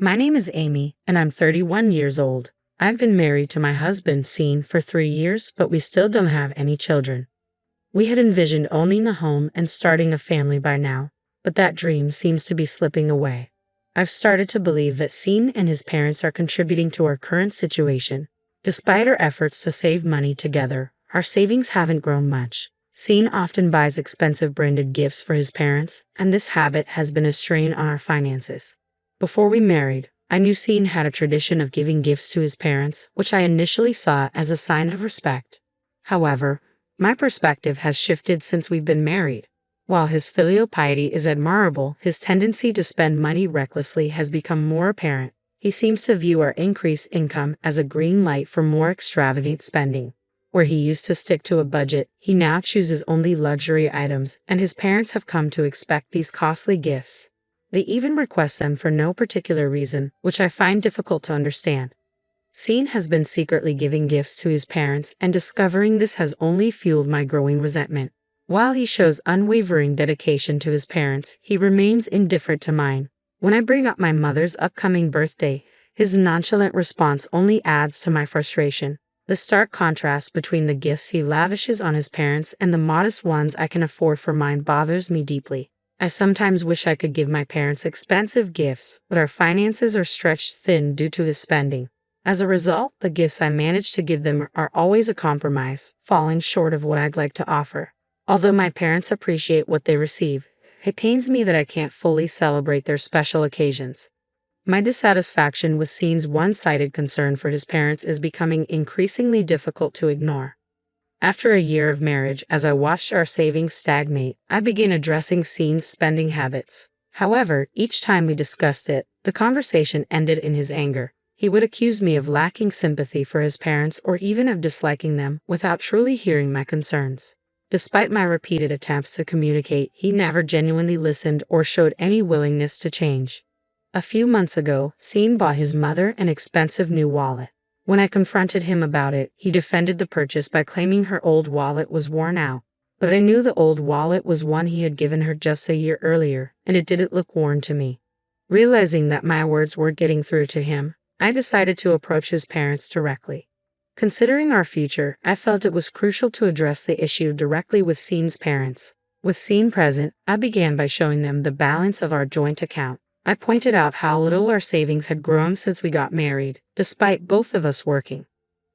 My name is Amy, and I'm 31 years old. I've been married to my husband, Scene, for 3 years, but we still don't have any children. We had envisioned owning a home and starting a family by now, but that dream seems to be slipping away. I've started to believe that Scene and his parents are contributing to our current situation. Despite our efforts to save money together, our savings haven't grown much. Scene often buys expensive branded gifts for his parents, and this habit has been a strain on our finances. Before we married, I knew Scene had a tradition of giving gifts to his parents, which I initially saw as a sign of respect. However, my perspective has shifted since we've been married. While his filial piety is admirable, his tendency to spend money recklessly has become more apparent. He seems to view our increased income as a green light for more extravagant spending. Where he used to stick to a budget, he now chooses only luxury items, and his parents have come to expect these costly gifts. They even request them for no particular reason, which I find difficult to understand. Scene has been secretly giving gifts to his parents, and discovering this has only fueled my growing resentment. While he shows unwavering dedication to his parents, he remains indifferent to mine. When I bring up my mother's upcoming birthday, his nonchalant response only adds to my frustration. The stark contrast between the gifts he lavishes on his parents and the modest ones I can afford for mine bothers me deeply. I sometimes wish I could give my parents expensive gifts, but our finances are stretched thin due to his spending. As a result, the gifts I manage to give them are always a compromise, falling short of what I'd like to offer. Although my parents appreciate what they receive, it pains me that I can't fully celebrate their special occasions. My dissatisfaction with Scene's one-sided concern for his parents is becoming increasingly difficult to ignore. After a year of marriage, as I watched our savings stagnate, I began addressing Scene's spending habits. However, each time we discussed it, the conversation ended in his anger. He would accuse me of lacking sympathy for his parents or even of disliking them without truly hearing my concerns. Despite my repeated attempts to communicate, he never genuinely listened or showed any willingness to change. A few months ago, Scene bought his mother an expensive new wallet. When I confronted him about it, he defended the purchase by claiming her old wallet was worn out. But I knew the old wallet was one he had given her just a year earlier, and it didn't look worn to me. Realizing that my words weren't getting through to him, I decided to approach his parents directly. Considering our future, I felt it was crucial to address the issue directly with Scene's parents. With Scene present, I began by showing them the balance of our joint account. I pointed out how little our savings had grown since we got married, despite both of us working.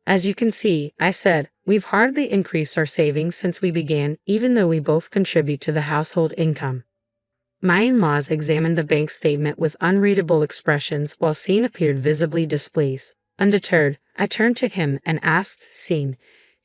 As you can see, I said, we've hardly increased our savings since we began, even though we both contribute to the household income. My in-laws examined the bank statement with unreadable expressions while Scene appeared visibly displeased. Undeterred, I turned to him and asked Scene,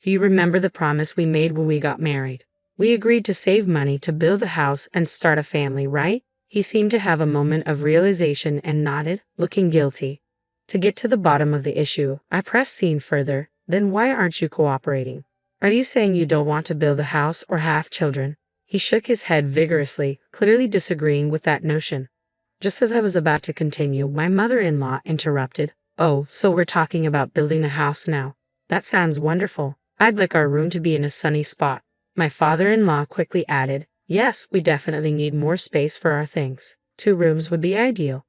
"Do you remember the promise we made when we got married? We agreed to save money to build a house and start a family, right?" He seemed to have a moment of realization and nodded, looking guilty. To get to the bottom of the issue, I pressed Scene further. "Then why aren't you cooperating? Are you saying you don't want to build a house or have children?" He shook his head vigorously, clearly disagreeing with that notion. Just as I was about to continue, my mother-in-law interrupted. "Oh, so we're talking about building a house now. That sounds wonderful. I'd like our room to be in a sunny spot." My father-in-law quickly added, "Yes, we definitely need more space for our things. 2 rooms would be ideal."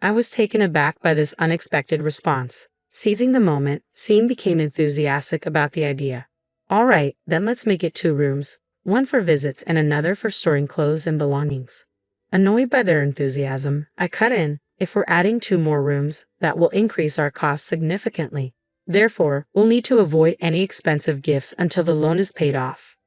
I was taken aback by this unexpected response. Seizing the moment, Scene became enthusiastic about the idea. "All right, then let's make it 2 rooms. One for visits and another for storing clothes and belongings." Annoyed by their enthusiasm, I cut in, "If we're adding 2 more rooms, that will increase our costs significantly. Therefore, we'll need to avoid any expensive gifts until the loan is paid off."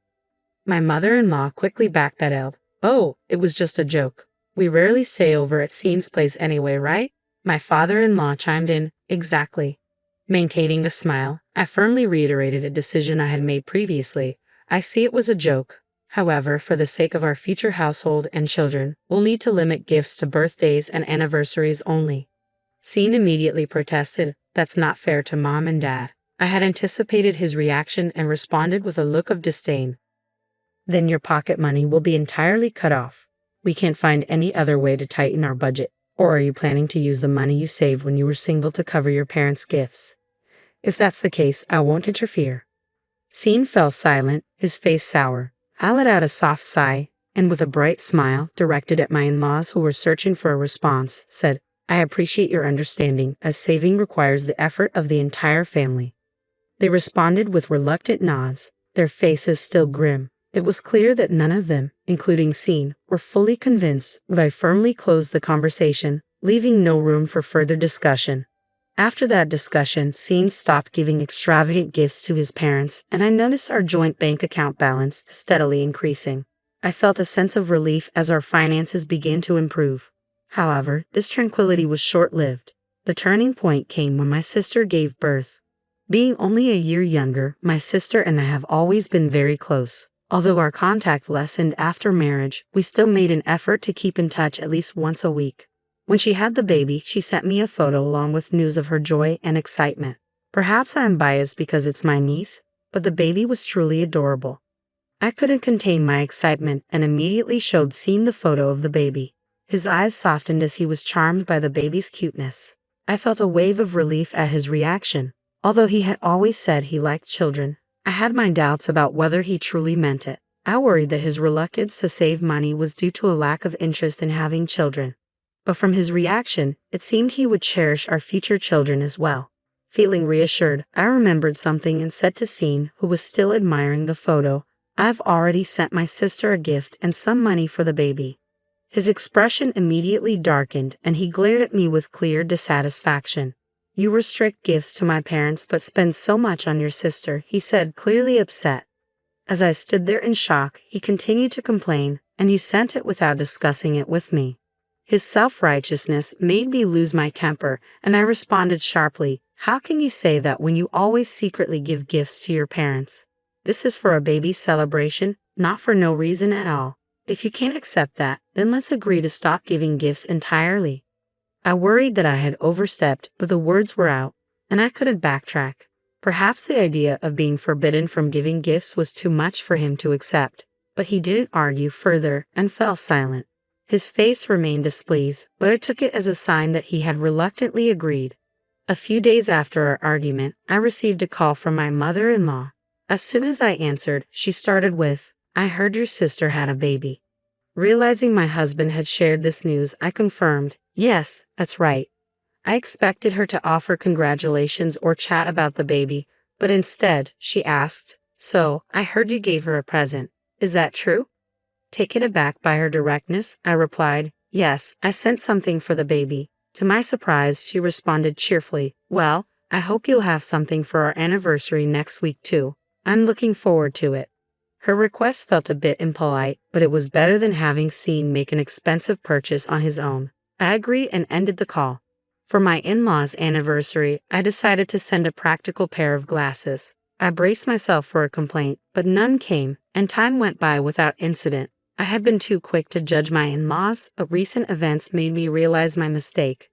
My mother-in-law quickly backpedaled. "Oh, it was just a joke. We rarely stay over at Scene's place anyway, right?" My father-in-law chimed in, "Exactly." Maintaining a smile, I firmly reiterated a decision I had made previously. "I see it was a joke. However, for the sake of our future household and children, we'll need to limit gifts to birthdays and anniversaries only." Scene immediately protested, "That's not fair to Mom and Dad." I had anticipated his reaction and responded with a look of disdain. "Then your pocket money will be entirely cut off. We can't find any other way to tighten our budget. Or are you planning to use the money you saved when you were single to cover your parents' gifts? If that's the case, I won't interfere." Scene fell silent, his face sour. I let out a soft sigh, and with a bright smile directed at my in-laws who were searching for a response, said, I appreciate your understanding, as saving requires the effort of the entire family. They responded with reluctant nods, their faces still grim. It was clear that none of them, including Scene, were fully convinced, but I firmly closed the conversation, leaving no room for further discussion. After that discussion, Scene stopped giving extravagant gifts to his parents, and I noticed our joint bank account balance steadily increasing. I felt a sense of relief as our finances began to improve. However, this tranquility was short-lived. The turning point came when my sister gave birth. Being only a year younger, my sister and I have always been very close. Although our contact lessened after marriage, we still made an effort to keep in touch at least once a week. When she had the baby, she sent me a photo along with news of her joy and excitement. Perhaps I am biased because it's my niece, but the baby was truly adorable. I couldn't contain my excitement and immediately showed Scene the photo of the baby. His eyes softened as he was charmed by the baby's cuteness. I felt a wave of relief at his reaction. Although he had always said he liked children, I had my doubts about whether he truly meant it. I worried that his reluctance to save money was due to a lack of interest in having children. But from his reaction, it seemed he would cherish our future children as well. Feeling reassured, I remembered something and said to Scene, who was still admiring the photo, "I've already sent my sister a gift and some money for the baby." His expression immediately darkened and he glared at me with clear dissatisfaction. "You restrict gifts to my parents but spend so much on your sister," he said, clearly upset. As I stood there in shock, he continued to complain, "And you sent it without discussing it with me." His self-righteousness made me lose my temper, and I responded sharply, "How can you say that when you always secretly give gifts to your parents? This is for a baby's celebration, not for no reason at all. If you can't accept that, then let's agree to stop giving gifts entirely." I worried that I had overstepped, but the words were out, and I couldn't backtrack. Perhaps the idea of being forbidden from giving gifts was too much for him to accept, but he didn't argue further and fell silent. His face remained displeased, but I took it as a sign that he had reluctantly agreed. A few days after our argument, I received a call from my mother-in-law. As soon as I answered, she started with, "I heard your sister had a baby." Realizing my husband had shared this news, I confirmed, "Yes, that's right." I expected her to offer congratulations or chat about the baby, but instead, she asked, "So, I heard you gave her a present. Is that true?" Taken aback by her directness, I replied, "Yes, I sent something for the baby." To my surprise, she responded cheerfully, "Well, I hope you'll have something for our anniversary next week too. I'm looking forward to it." Her request felt a bit impolite, but it was better than having Scene make an expensive purchase on his own. I agreed and ended the call. For my in-laws' anniversary, I decided to send a practical pair of glasses. I braced myself for a complaint, but none came, and time went by without incident. I had been too quick to judge my in-laws, but recent events made me realize my mistake.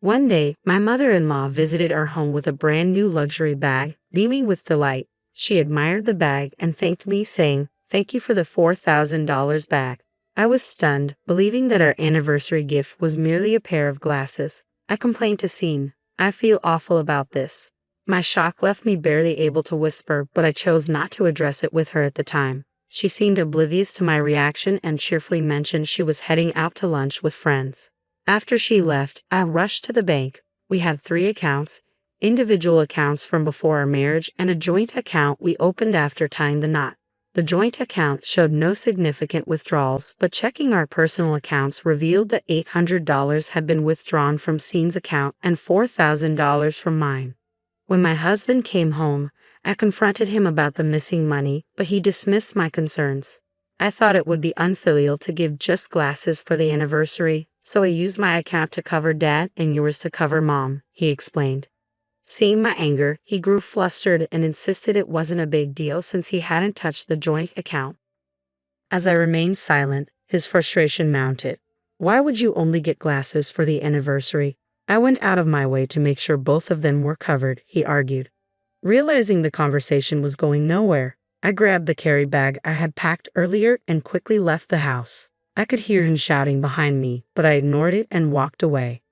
One day, my mother-in-law visited our home with a brand new luxury bag, beaming with delight. She admired the bag and thanked me, saying, "Thank you for the $4,000 bag." I was stunned, believing that our anniversary gift was merely a pair of glasses. I complained to Scene, "I feel awful about this." My shock left me barely able to whisper, but I chose not to address it with her at the time. She seemed oblivious to my reaction and cheerfully mentioned she was heading out to lunch with friends. After she left, I rushed to the bank. We had 3 accounts, individual accounts from before our marriage and a joint account we opened after tying the knot. The joint account showed no significant withdrawals, but checking our personal accounts revealed that $800 had been withdrawn from Scene's account and $4,000 from mine. When my husband came home, I confronted him about the missing money, but he dismissed my concerns. I thought it would be unfilial to give just glasses for the anniversary, so I used my account to cover Dad and yours to cover Mom, he explained. Seeing my anger, he grew flustered and insisted it wasn't a big deal since he hadn't touched the joint account. As I remained silent, his frustration mounted. "Why would you only get glasses for the anniversary? I went out of my way to make sure both of them were covered," he argued. Realizing the conversation was going nowhere, I grabbed the carry bag I had packed earlier and quickly left the house. I could hear him shouting behind me, but I ignored it and walked away.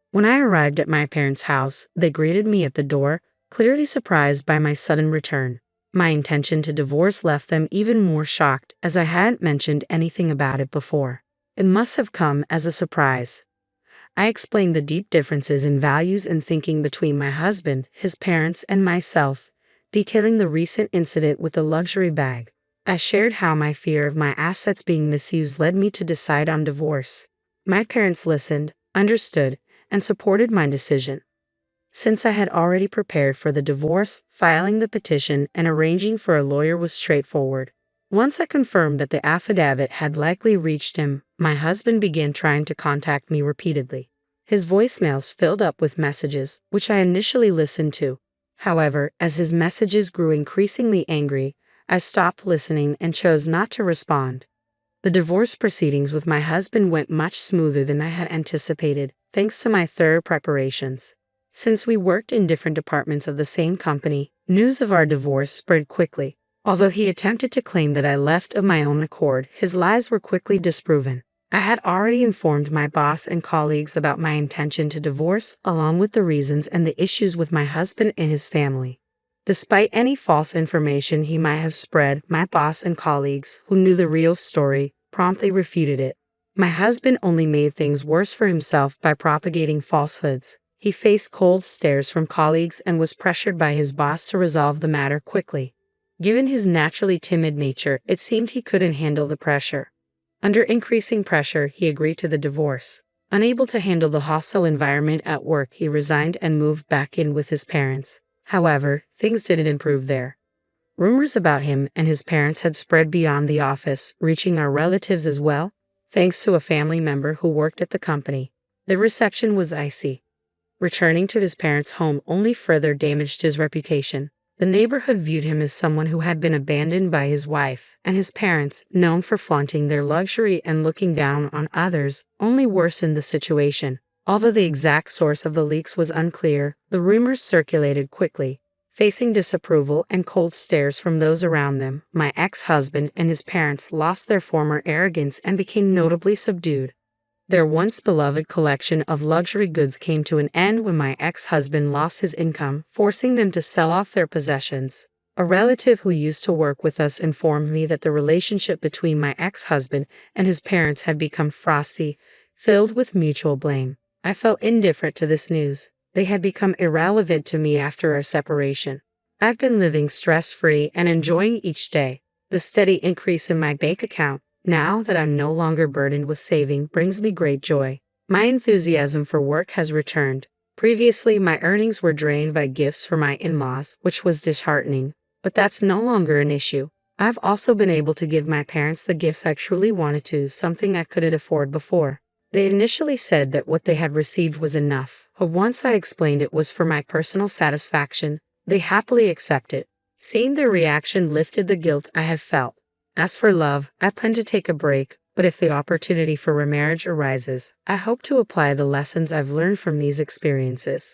When I arrived at my parents' house, they greeted me at the door, clearly surprised by my sudden return. My intention to divorce left them even more shocked, as I hadn't mentioned anything about it before. It must have come as a surprise. I explained the deep differences in values and thinking between my husband, his parents, and myself, detailing the recent incident with the luxury bag. I shared how my fear of my assets being misused led me to decide on divorce. My parents listened, understood, and supported my decision. Since I had already prepared for the divorce, filing the petition and arranging for a lawyer was straightforward. Once I confirmed that the affidavit had likely reached him, my husband began trying to contact me repeatedly. His voicemails filled up with messages, which I initially listened to. However, as his messages grew increasingly angry, I stopped listening and chose not to respond. The divorce proceedings with my husband went much smoother than I had anticipated, thanks to my thorough preparations. Since we worked in different departments of the same company, news of our divorce spread quickly. Although he attempted to claim that I left of my own accord, his lies were quickly disproven. I had already informed my boss and colleagues about my intention to divorce, along with the reasons and the issues with my husband and his family. Despite any false information he might have spread, my boss and colleagues, who knew the real story, promptly refuted it. My husband only made things worse for himself by propagating falsehoods. He faced cold stares from colleagues and was pressured by his boss to resolve the matter quickly. Given his naturally timid nature, it seemed he couldn't handle the pressure. Under increasing pressure, he agreed to the divorce. Unable to handle the hostile environment at work, he resigned and moved back in with his parents. However, things didn't improve there. Rumors about him and his parents had spread beyond the office, reaching our relatives as well, thanks to a family member who worked at the company. The reception was icy. Returning to his parents' home only further damaged his reputation. The neighborhood viewed him as someone who had been abandoned by his wife, and his parents, known for flaunting their luxury and looking down on others, only worsened the situation. Although the exact source of the leaks was unclear, the rumors circulated quickly. Facing disapproval and cold stares from those around them, my ex-husband and his parents lost their former arrogance and became notably subdued. Their once beloved collection of luxury goods came to an end when my ex-husband lost his income, forcing them to sell off their possessions. A relative who used to work with us informed me that the relationship between my ex-husband and his parents had become frosty, filled with mutual blame. I felt indifferent to this news. They had become irrelevant to me after our separation. I've been living stress-free and enjoying each day. The steady increase in my bank account, now that I'm no longer burdened with saving, brings me great joy. My enthusiasm for work has returned. Previously, my earnings were drained by gifts for my in-laws, which was disheartening. But that's no longer an issue. I've also been able to give my parents the gifts I truly wanted to, something I couldn't afford before. They initially said that what they had received was enough, but once I explained it was for my personal satisfaction, they happily accepted. Seeing their reaction lifted the guilt I had felt. As for love, I plan to take a break, but if the opportunity for remarriage arises, I hope to apply the lessons I've learned from these experiences.